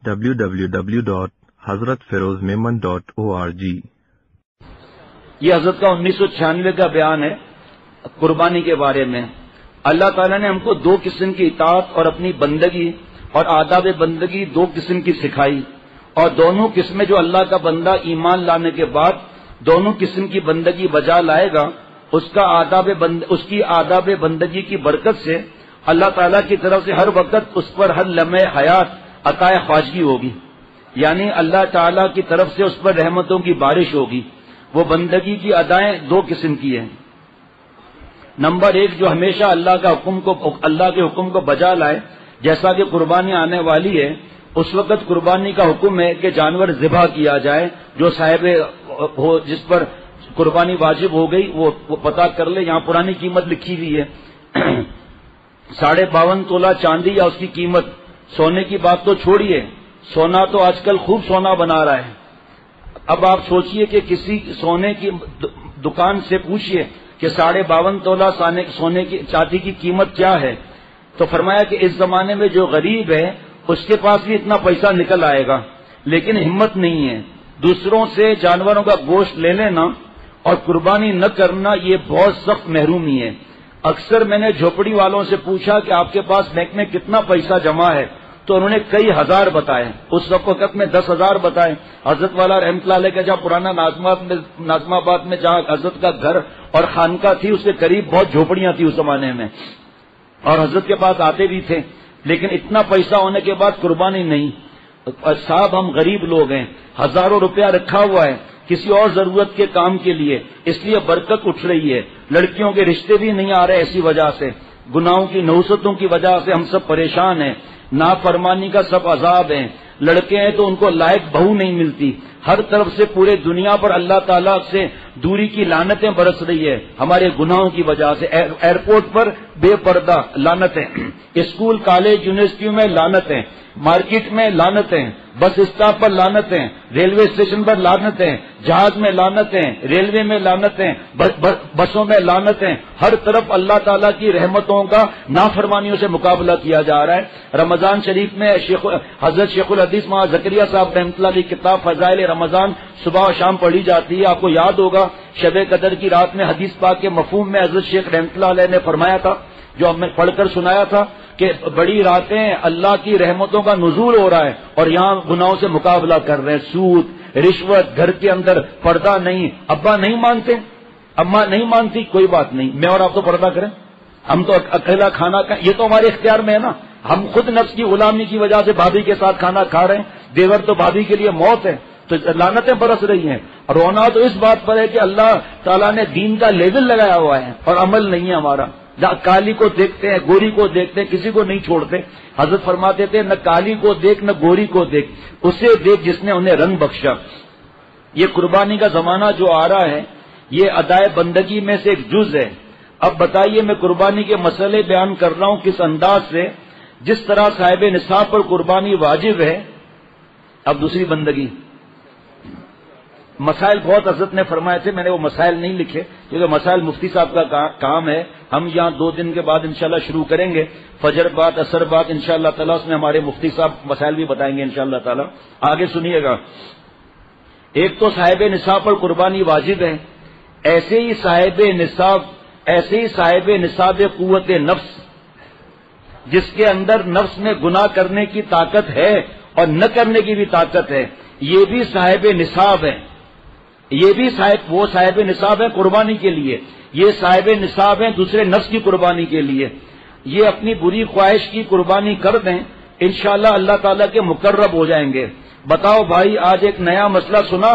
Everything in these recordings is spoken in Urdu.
www.hazratfirozmemon.org۔ یہ حضرت کا 1996 کا بیان ہے قربانی کے بارے میں۔ اللہ تعالیٰ نے ہم کو دو قسم کی اطاعت اور اپنی بندگی اور آداب بندگی دو قسم کی سکھائی، اور دونوں قسمیں جو اللہ کا بندہ ایمان لانے کے بعد دونوں قسم کی بندگی بجا لائے گا، اس کی آداب بندگی کی برکت سے اللہ تعالیٰ کی طرف سے ہر وقت اس پر ہر لمحے حیات عطا خواجگی ہوگی، یعنی اللہ تعالیٰ کی طرف سے اس پر رحمتوں کی بارش ہوگی۔ وہ بندگی کی ادائیں دو قسم کی ہیں۔ نمبر ایک، جو ہمیشہ اللہ کے حکم کو بجا لائے، جیسا کہ قربانی آنے والی ہے، اس وقت قربانی کا حکم ہے کہ جانور ذبح کیا جائے، جو صاحب ہو جس پر قربانی واجب ہو گئی وہ پتہ کر لے۔ یہاں پرانی قیمت لکھی ہوئی ہے 52.5 تولہ چاندی یا اس کی قیمت۔ سونے کی بات تو چھوڑیے، سونا تو آج کل خوب سونا بنا رہا ہے۔ اب آپ سوچئے کہ کسی سونے کی دکان سے پوچھئے کہ 52.5 تولہ سونے کی چاندی کی قیمت کیا ہے، تو فرمایا کہ اس زمانے میں جو غریب ہے اس کے پاس بھی اتنا پیسہ نکل آئے گا، لیکن ہمت نہیں ہے۔ دوسروں سے جانوروں کا گوشت لے لینا اور قربانی نہ کرنا یہ بہت سخت محرومی ہے۔ اکثر میں نے جھوپڑی والوں سے پوچھا کہ آپ کے پاس بینک میں کتنا پیسہ جمع ہے، تو انہوں نے کئی ہزار بتائے، اس وقت میں 10,000 بتائے۔ حضرت والا رحمۃ اللہ علیہ کا جہاں پرانا ناظم آباد میں جہاں حضرت کا گھر اور خانقاہ تھی، اس کے قریب بہت جھوپڑیاں تھیں اس زمانے میں، اور حضرت کے پاس آتے بھی تھے، لیکن اتنا پیسہ ہونے کے بعد قربانی نہیں۔ صاحب ہم غریب لوگ ہیں، ہزاروں روپیہ رکھا ہوا ہے کسی اور ضرورت کے کام کے لیے، اس لیے برکت اٹھ رہی ہے۔ لڑکیوں کے رشتے بھی نہیں آ رہے ایسی وجہ سے، گناہوں کی نحوستوں کی وجہ سے ہم سب پریشان ہیں، نافرمانی کا سب عذاب ہے۔ لڑکے ہیں تو ان کو لائق بہو نہیں ملتی، ہر طرف سے پورے دنیا پر اللہ تعالیٰ سے دوری کی لعنتیں برس رہی ہے ہمارے گناہوں کی وجہ سے۔ ایئرپورٹ پر بے پردہ لعنتیں، اسکول کالج یونیورسٹیوں میں لعنتیں، مارکیٹ میں لعنتیں، بس اسٹاپ پر لعنتیں، ریلوے اسٹیشن پر لعنتیں، جہاز میں لعنتیں، ریلوے میں لعنتیں، بسوں میں لعنتیں، ہر طرف اللہ تعالیٰ کی رحمتوں کا نافرمانیوں سے مقابلہ کیا جا رہا ہے۔ رمضان شریف میں حضرت شیخ الحدیث مولانا زکریا صاحب رحمۃ اللہ علیہ کتاب فضائل رمضان صبح و شام پڑھی جاتی ہے۔ آپ کو یاد ہوگا شب قدر کی رات میں حدیث پاک کے مفہوم میں حضرت شیخ رحمۃ اللہ علیہ نے فرمایا تھا، جو ہم نے پڑھ کر سنایا تھا، کہ بڑی راتیں اللہ کی رحمتوں کا نزول ہو رہا ہے اور یہاں گناہوں سے مقابلہ کر رہے ہیں، سود، رشوت، گھر کے اندر پردہ نہیں، ابا نہیں مانتے، اماں نہیں مانتی، کوئی بات نہیں، میں اور آپ تو پردہ کریں، ہم تو اکیلا کھانا کھائیں، یہ تو ہمارے اختیار میں ہے نا، ہم خود نفس کی غلامی کی وجہ سے بھابھی کے ساتھ کھانا کھا رہے ہیں، دیور تو بھابھی کے لیے موت ہے، تو لعنتیں برس رہی ہیں۔ اور رونا تو اس بات پر ہے کہ اللہ تعالیٰ نے دین کا لیول لگایا ہوا ہے اور عمل نہیں ہے ہمارا۔ کالی کو دیکھتے ہیں، گوری کو دیکھتے ہیں، کسی کو نہیں چھوڑتے۔ حضرت فرماتے تھے نہ کالی کو دیکھ نہ گوری کو دیکھ، اسے دیکھ جس نے انہیں رنگ بخشا۔ یہ قربانی کا زمانہ جو آ رہا ہے یہ ادائے بندگی میں سے ایک جز ہے۔ اب بتائیے میں قربانی کے مسئلے بیان کر رہا ہوں کس انداز سے، جس طرح صاحب نصاب پر قربانی واجب ہے۔ اب دوسری بندگی، مسائل بہت حضرت نے فرمائے تھے، میں نے وہ مسائل نہیں لکھے کیونکہ مسائل مفتی صاحب کا کام ہے۔ ہم یہاں 2 دن کے بعد انشاءاللہ شروع کریں گے، فجر بعد اثر بعد انشاءاللہ تعالیٰ اس میں ہمارے مفتی صاحب مسائل بھی بتائیں گے انشاءاللہ تعالیٰ۔ آگے سنیے گا، ایک تو صاحب نصاب پر قربانی واجب ہے، ایسے ہی صاحب نصاب قوت نفس، جس کے اندر نفس میں گناہ کرنے کی طاقت ہے اور نہ کرنے کی بھی طاقت ہے، یہ بھی صاحب نصاب ہے، یہ بھی وہ صاحب نصاب ہے قربانی کے لیے، یہ صاحب نصاب ہیں دوسرے نفس کی قربانی کے لیے۔ یہ اپنی بری خواہش کی قربانی کر دیں، انشاءاللہ اللہ تعالیٰ کے مقرب ہو جائیں گے۔ بتاؤ بھائی، آج ایک نیا مسئلہ سنا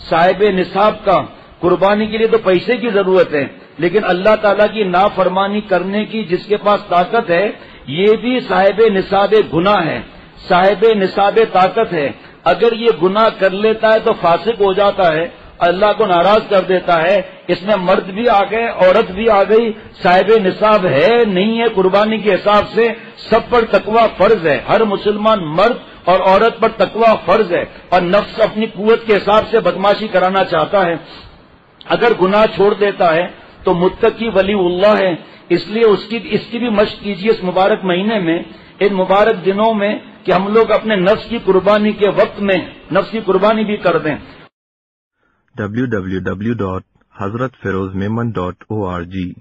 صاحب نصاب کا، قربانی کے لیے تو پیسے کی ضرورت ہے، لیکن اللہ تعالیٰ کی نافرمانی کرنے کی جس کے پاس طاقت ہے، یہ بھی صاحب نصاب گناہ ہے، صاحب نصاب طاقت ہے۔ اگر یہ گناہ کر لیتا ہے تو فاسق ہو جاتا ہے، اللہ کو ناراض کر دیتا ہے۔ اس میں مرد بھی آ گئے، عورت بھی آ گئی، صاحب نصاب ہے نہیں ہے قربانی کے حساب سے، سب پر تقوی فرض ہے، ہر مسلمان مرد اور عورت پر تقوی فرض ہے، اور نفس اپنی قوت کے حساب سے بدماشی کرانا چاہتا ہے۔ اگر گناہ چھوڑ دیتا ہے تو متقی ولی اللہ ہے، اس لیے اس کی بھی مشق کیجیے اس مبارک مہینے میں ان مبارک دنوں میں کہ ہم لوگ اپنے نفس کی قربانی کے وقت میں نفس کی قربانی بھی کر دیں. www.hazratfirozmemon.org